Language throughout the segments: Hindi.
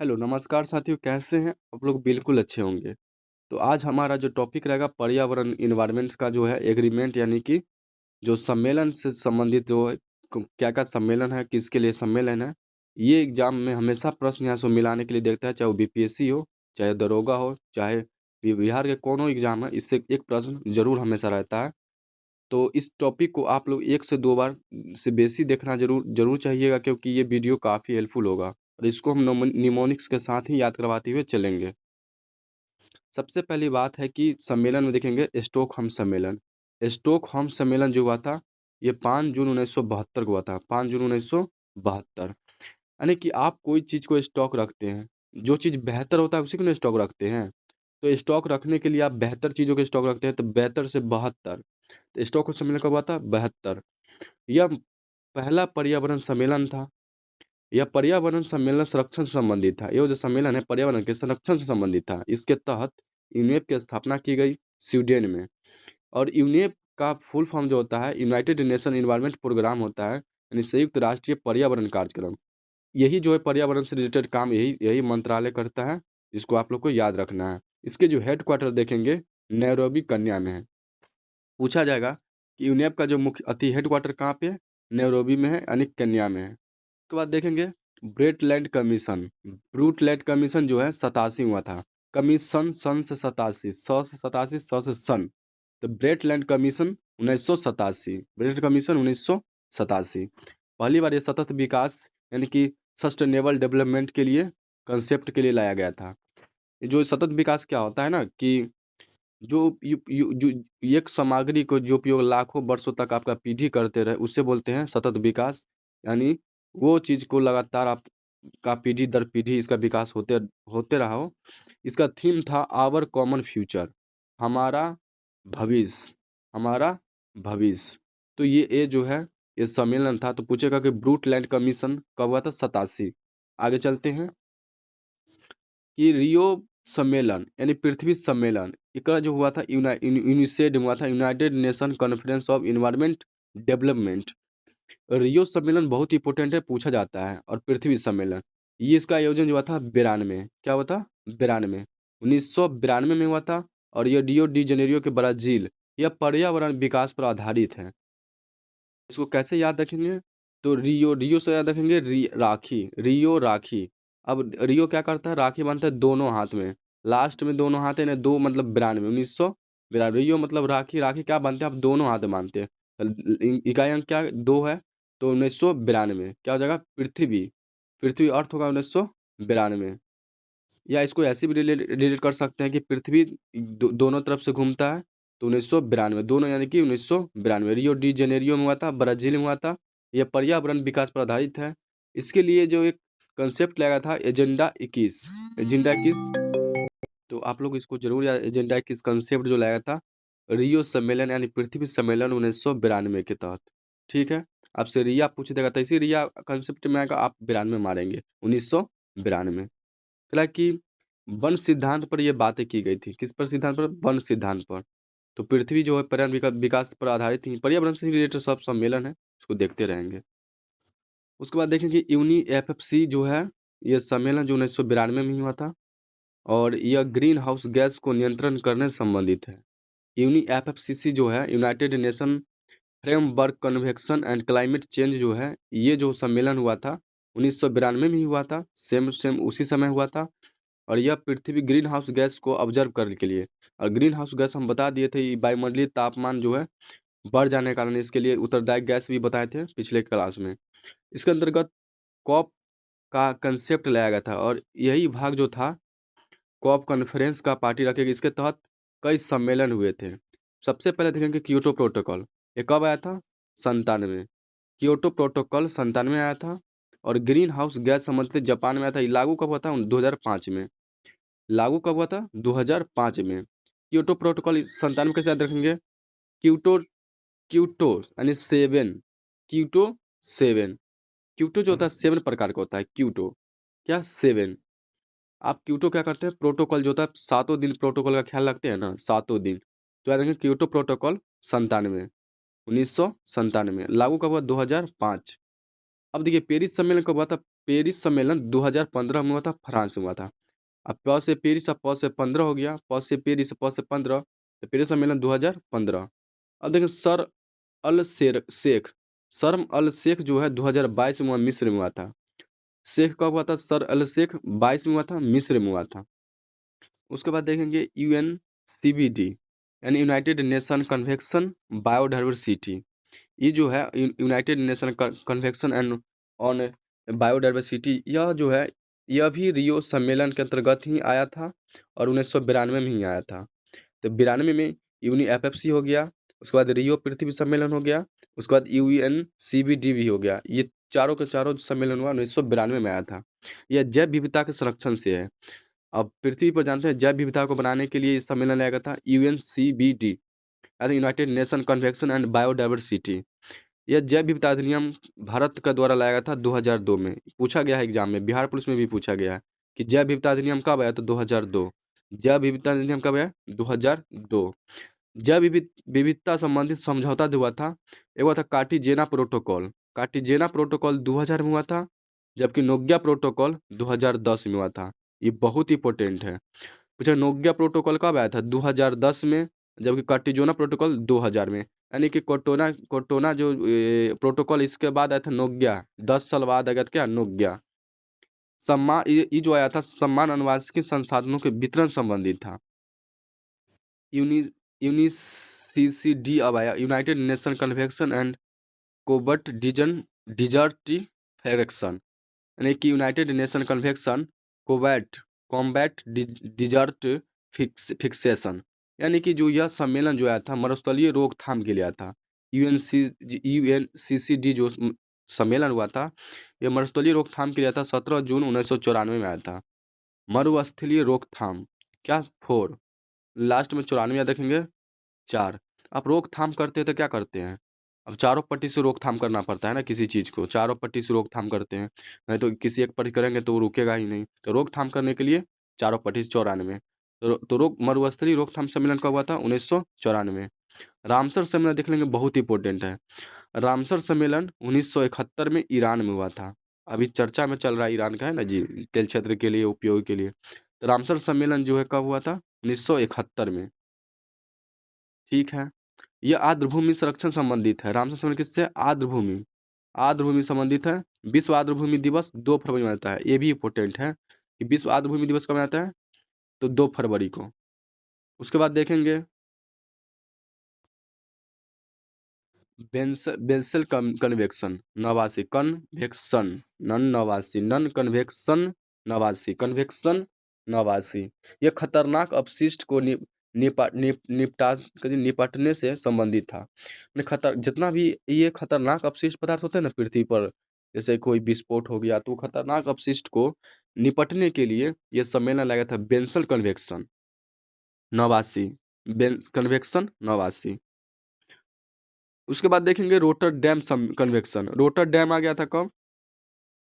हेलो, नमस्कार साथियों, कैसे हैं? आप लोग बिल्कुल अच्छे होंगे। तो आज हमारा जो टॉपिक रहेगा पर्यावरण एनवायरनमेंट्स का जो है एग्रीमेंट यानी कि जो सम्मेलन से संबंधित जो है क्या-क्या सम्मेलन है, किसके लिए सम्मेलन है, ये एग्ज़ाम में हमेशा प्रश्न यहाँ से मिलाने के लिए देखता है, चाहे वो बीपीएससी हो, चाहे दरोगा हो, चाहे बिहार के कोनो एग्ज़ाम है, इससे एक प्रश्न ज़रूर हमेशा रहता है। तो इस टॉपिक को आप लोग 1 से 2 बार से बेशी देखना ज़रूर ज़रूर चाहिएगा क्योंकि ये वीडियो काफ़ी हेल्पफुल होगा और इसको हम निमोनिक्स के साथ ही याद करवाते हुए चलेंगे। सबसे पहली बात है कि सम्मेलन में देखेंगे स्टॉकहोम सम्मेलन। स्टॉकहोम सम्मेलन जो हुआ था, ये 5 जून 1972 को हुआ था, 5 जून 1972। यानी कि आप कोई चीज़ को स्टॉक रखते हैं, जो चीज़ बेहतर होता है उसी को ना स्टॉक रखते हैं। तो स्टॉक रखने के लिए आप बेहतर चीज़ों के स्टॉक रखते हैं, तो बेहतर से 72। तो स्टॉकहोम सम्मेलन कब हुआ था? 72। यह पहला पर्यावरण सम्मेलन था। यह पर्यावरण सम्मेलन संरक्षण से संबंधित था। ये जो सम्मेलन है पर्यावरण के संरक्षण से संबंधित था। इसके तहत यूनेप की स्थापना की गई स्वीडन में और यूनेप का फुल फॉर्म जो होता है यूनाइटेड नेशन एनवायरनमेंट प्रोग्राम होता है, यानी संयुक्त राष्ट्रीय पर्यावरण कार्यक्रम। यही जो है पर्यावरण से रिलेटेड काम यही यही मंत्रालय करता है, जिसको आप लोग को याद रखना है। इसके जो हेडक्वार्टर देखेंगे नैरोबी, केन्या में है। पूछा जाएगा कि यूनेप का जो मुख्य हेडक्वार्टर कहाँ पे है? नैरोबी में है यानी केन्या में है। उसके बाद देखेंगे ब्रेटलैंड कमीशन। ब्रूटलैंड कमीशन जो है 87 हुआ था। कमीशन सन से 87, से 87, से सन। तो ब्रेटलैंड कमीशन 1987, ब्रेट कमीशन 1987। पहली बार ये सतत विकास यानी कि सस्टेनेबल डेवलपमेंट के लिए कंसेप्ट के लिए लाया गया था। ये जो सतत विकास क्या होता है ना कि जो जो एक सामग्री को जो उपयोग लाखों वर्षों तक आपका पीढ़ी करते रहे, उससे बोलते हैं सतत विकास। यानी वो चीज़ को लगातार आप का पीढ़ी दर पीढ़ी इसका विकास होते होते रहा हो। इसका थीम था आवर कॉमन फ्यूचर, हमारा भविष्य, हमारा भविष्य। तो ये जो है, ये सम्मेलन था। तो पूछेगा कि ब्रूटलैंड कमीशन कब हुआ था? 87। आगे चलते हैं कि रियो सम्मेलन यानी पृथ्वी सम्मेलन इसका जो हुआ था यूनिसेड में हुआ था, United Nation conference of environment development. Rio सम्मेलन बहुत इंपॉर्टेंट है, पूछा जाता है। और पृथ्वी सम्मेलन ये इसका आयोजन जो हुआ था 92, क्या हुआ था? 92, 1992 में हुआ था। और ये रियो डी जेनेरियो के ब्राज़ील। यह पर्यावरण विकास पर आधारित है। इसको कैसे याद रखेंगे? तो रियो रियो से याद रखेंगे राखी, रियो राखी। अब रियो क्या करता है? राखी बांधता है दोनों हाथ में, लास्ट में दोनों हाथ है ना, दो मतलब 92, 1992। रियो मतलब राखी, राखी क्या बांधते हैं? आप दोनों हाथ में बांधते हैं। इकाई अंक क्या 2 है, तो 1992 क्या हो जाएगा? पृथ्वी, पृथ्वी अर्थ होगा 1992। या इसको ऐसे भी रिलेट कर सकते हैं कि पृथ्वी दोनों तरफ से घूमता है, तो 1992 दोनों यानी कि 1992 रियो डी जेनेरियो में हुआ था, ब्राज़ील में हुआ था। यह पर्यावरण विकास पर आधारित है। इसके लिए जो एक कंसेप्ट लगाया था एजेंडा 21, एजेंडा 21। तो आप लोग इसको ज़रूर याद, एजेंडा 21 कंसेप्ट जो लाया था रियो सम्मेलन यानी पृथ्वी सम्मेलन 1992 के तहत। ठीक है? आपसे रिया पूछ देगा तो इसी रिया कंसेप्ट में आएगा, आप 92 मारेंगे, 1992। हालाँकि वन सिद्धांत पर ये बातें की गई थी। किस पर सिद्धांत पर? वन सिद्धांत पर। तो पृथ्वी जो है पर्यावरण विकास पर आधारित ही पर्यावरण से रिलेटेड सब सम्मेलन है, इसको देखते रहेंगे। उसके बाद देखेंगे यूनी एफएफसी जो है, ये सम्मेलन जो 1992 में ही हुआ था और यह ग्रीन हाउस गैस को नियंत्रण करने से संबंधित है। यूनी एफएफसीसी जो है United nation framework convection and climate change जो है, ये जो सम्मेलन हुआ था 1992 में ही हुआ था, सेम सेम उसी समय हुआ था। और यह पृथ्वी ग्रीन हाउस गैस को ऑब्जर्व करने के लिए, और ग्रीन हाउस गैस हम बता दिए थे, ये वायुमंडलीय तापमान जो है बढ़ जाने के कारण इसके लिए उत्तरदायी गैस भी बताए थे पिछले क्लास में। इसके अंतर्गत कॉप का कंसेप्ट लाया गया था और यही भाग जो था कॉप कॉन्फ्रेंस का पार्टी रखेगी। इसके तहत कई सम्मेलन हुए थे। सबसे पहले देखेंगे क्योटो प्रोटोकॉल। ये कब आया था? 97। क्योटो प्रोटोकॉल 97 में आया था। और ग्रीन हाउस गैस संबंधित जापान में आया था। ये लागू कब हुआ था? 2005 में। लागू कब हुआ था? 2005 में। क्योटो प्रोटोकॉल 97 कैसे याद रखेंगे? क्योटो क्योटो यानी 7, क्योटो 7। क्योटो जो होता है 7 प्रकार का होता है। क्योटो क्या? 7। आप क्योटो क्या करते हैं? प्रोटोकॉल जो होता है 7 दिन प्रोटोकॉल का ख्याल रखते हैं ना, 7 दिन। तो याद रखेंगे क्योटो प्रोटोकॉल 97, 1997। लागू कब हुआ? 2005। अब देखिए पेरिस सम्मेलन कब हुआ था? पेरिस सम्मेलन 2015 में हुआ था, फ्रांस में हुआ था। अब प से पेरिस, अब प से 15 हो गया, प से पेरिस, प से 15, तो पेरिस सम्मेलन 2015। अब देखिए शर्म अल शेख जो है 2022 में हुआ, मिस्र में हुआ था। शेख कब हुआ था? सर अल शेख 22 में हुआ था, मिस्र में हुआ था। उसके बाद देखेंगे यूएनसीबीडी यानी यूनाइटेड नेशन कन्वेंशन बायोडाइवर्सिटी। ये जो है United Nation convention and on biodiversity, यह जो है यह भी रियो सम्मेलन के अंतर्गत ही आया था और 1992 में ही आया था। तो 92 में यूनी एफएफसी हो गया, उसके बाद रियो पृथ्वी सम्मेलन हो गया, उसके बाद यूएनसीबीडी भी हो गया। ये चारों के चारों सम्मेलन हुआ 1992 में आया था। यह जैव विविधता के संरक्षण से है। अब पृथ्वी पर जानते हैं जैव विविधता को बनाने के लिए ये सम्मेलन लाया गया था, यूएनसीबीडी यानी United Nation convention and biodiversity. यह जैव विविधता अधिनियम भारत का द्वारा लाया गया था 2002 में। पूछा गया है एग्जाम में, बिहार पुलिस में भी पूछा गया है कि जैव विविधता अधिनियम कब आया? तो 2002। जैव विविधता अधिनियम कब आया? 2002। जैव विविधता संबंधित समझौता जो हुआ था, एक हुआ था कार्टिजेना प्रोटोकॉल। कार्टिजेना प्रोटोकॉल 2000 में हुआ था, जबकि नोग्या प्रोटोकॉल 2010 में हुआ था। ये बहुत इंपॉर्टेंट है। पूछा नोग्या प्रोटोकॉल कब आया था? 2010 में, जबकि कार्टिजोना प्रोटोकॉल 2000 में। यानी कि कोटोना कोटोना जो प्रोटोकॉल इसके बाद आया था नोग्या, 10 साल बाद आ गया था क्या? नोग्या। सम्मान ये जो आया था सम्मान अनुवांशिक संसाधनों के वितरण संबंधित था। यूनि यूनिसीसीडी अब आया, United Nation convention and combat desertification, यानी कि United Nation convention combat combat desert fixation, यानी कि जो यह सम्मेलन जो आया था मरुस्थलीय रोकथाम के लिए आया था। यूएनसीसीडी जो सम्मेलन हुआ था, यह मरुस्थलीय रोकथाम के लिए आया था। 17 जून 1994 में आया था। मरुस्थलीय रोकथाम क्या? 4, लास्ट में 94 याद रखेंगे। 4, आप रोकथाम करते हैं तो क्या करते हैं? अब चारों पट्टी से रोकथाम करना पड़ता है ना, किसी चीज़ को चारों पट्टी से रोकथाम करते हैं, नहीं तो किसी एक पट्टी करेंगे तो वो रुकेगा ही नहीं। तो रोकथाम करने के लिए चारों पट्टी से 94। तो मरुस्थलीय रोकथाम सम्मेलन कब हुआ था? 1994। रामसर सम्मेलन देख लेंगे, बहुत इंपॉर्टेंट है। रामसर सम्मेलन 1971 में ईरान में हुआ था। अभी चर्चा में चल रहा है ईरान का, है ना जी, तेल क्षेत्र के लिए उपयोग के लिए। तो रामसर सम्मेलन जो है कब हुआ था? 1971 में। ठीक है, यह आर्द्रभूमि संरक्षण संबंधित है। रामसर सम्मेलन किससे? आर्द्रभूमि, आर्द्रभूमि संबंधित है। विश्व आर्द्रभूमि दिवस 2 फरवरी में आता है। ये भी इंपॉर्टेंट है कि विश्व आर्द्रभूमि दिवस कब आता है? तो 2 फरवरी को। उसके बाद देखेंगे बेंसेल कन्वेक्शन नवासी, कन्वेक्शन नन नवासी, नन कन्वेक्शन नवासी, कन्वेक्शन नवासी। ये खतरनाक अपशिष्ट को निपटने से संबंधित था। खतर जितना भी ये खतरनाक अपशिष्ट पदार्थ होते हैं ना पृथ्वी पर, जैसे कोई विस्फोट हो गया, तो खतरनाक अपशिष्ट को निपटने के लिए ये सम्मेलन लगा था, बेंसल कन्वेक्शन नवासी, कन्वेक्शन नवासी। उसके बाद देखेंगे Rotterdam convention. Rotterdam आ गया था कब?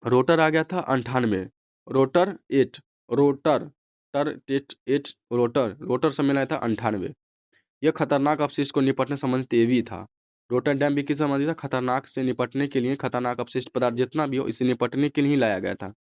रोटर आ गया था 98। रोटर एट, रोटर टर टेट एट, रोटर रोटर सम्मेलन आया था 98। यह खतरनाक अपशिष्ट को निपटने संबंधित ये भी था। रोटर डैम भी किस संबंधित था? खतरनाक से निपटने के लिए, खतरनाक अपशिष्ट पदार्थ जितना भी हो इसे निपटने के लिए ही लाया गया था।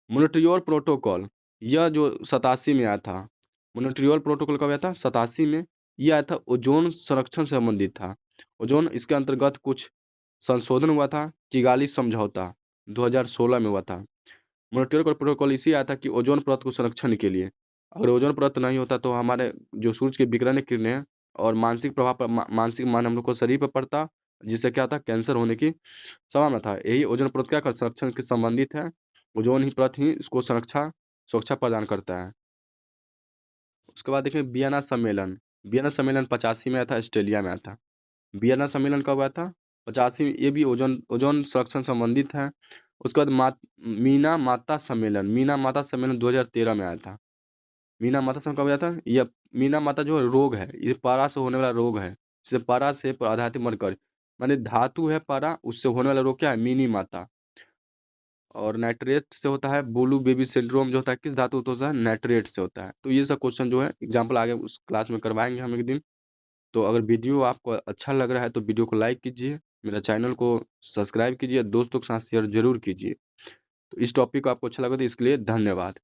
मोन्ट्रियल प्रोटोकॉल, यह जो 87 में आया था। मोन्ट्रियल प्रोटोकॉल कब आया था? 87 में। यह आया था ओजोन संरक्षण से संबंधित था। ओजोन, इसके अंतर्गत कुछ संशोधन हुआ था। किगाली समझौता 2016 में हुआ था। मोन्ट्रियल प्रोटोकॉल इसी आया था कि ओजोन परत को संरक्षण के लिए, अगर ओजोन परत नहीं होता तो हमारे जो सूरज के विकिरण किरणें हैं और मानसिक प्रभाव पर मानसिक मान हम लोग को शरीर पर पड़ता, जिससे क्या होता? कैंसर होने की संभावना था। यही ओजोन परत क्या कर संरक्षण के संबंधित है। ओजोन ही परत ही इसको सुरक्षा प्रदान करता है। उसके बाद देखें वियना सम्मेलन। वियना सम्मेलन 85 में आया था, ऑस्ट्रेलिया में आया था। वियना सम्मेलन कब आया था? 85 में। ये भी ओजोन ओजोन संरक्षण संबंधित है। उसके बाद मीना माता सम्मेलन, मीना माता सम्मेलन 2013 में आया था। मीना माता सम्मेलन कब आया था? यह मीना माता जो रोग है, ये पारा से होने वाला रोग है, जिसे पारा से आधारित मरकर माने धातु है पारा, उससे होने वाला रोग क्या है? मीनी माता। और नाइट्रेट से होता है ब्लू बेबी सिंड्रोम, जो होता है किस धातु तो होता है? नाइट्रेट से होता है। तो ये सब क्वेश्चन जो है एग्जाम्पल आगे उस क्लास में करवाएंगे हम एक दिन। तो अगर वीडियो आपको अच्छा लग रहा है तो वीडियो को लाइक कीजिए, मेरा चैनल को सब्सक्राइब कीजिए, दोस्तों के साथ शेयर जरूर कीजिए। तो इस टॉपिक को आपको अच्छा लगा तो इसके लिए धन्यवाद।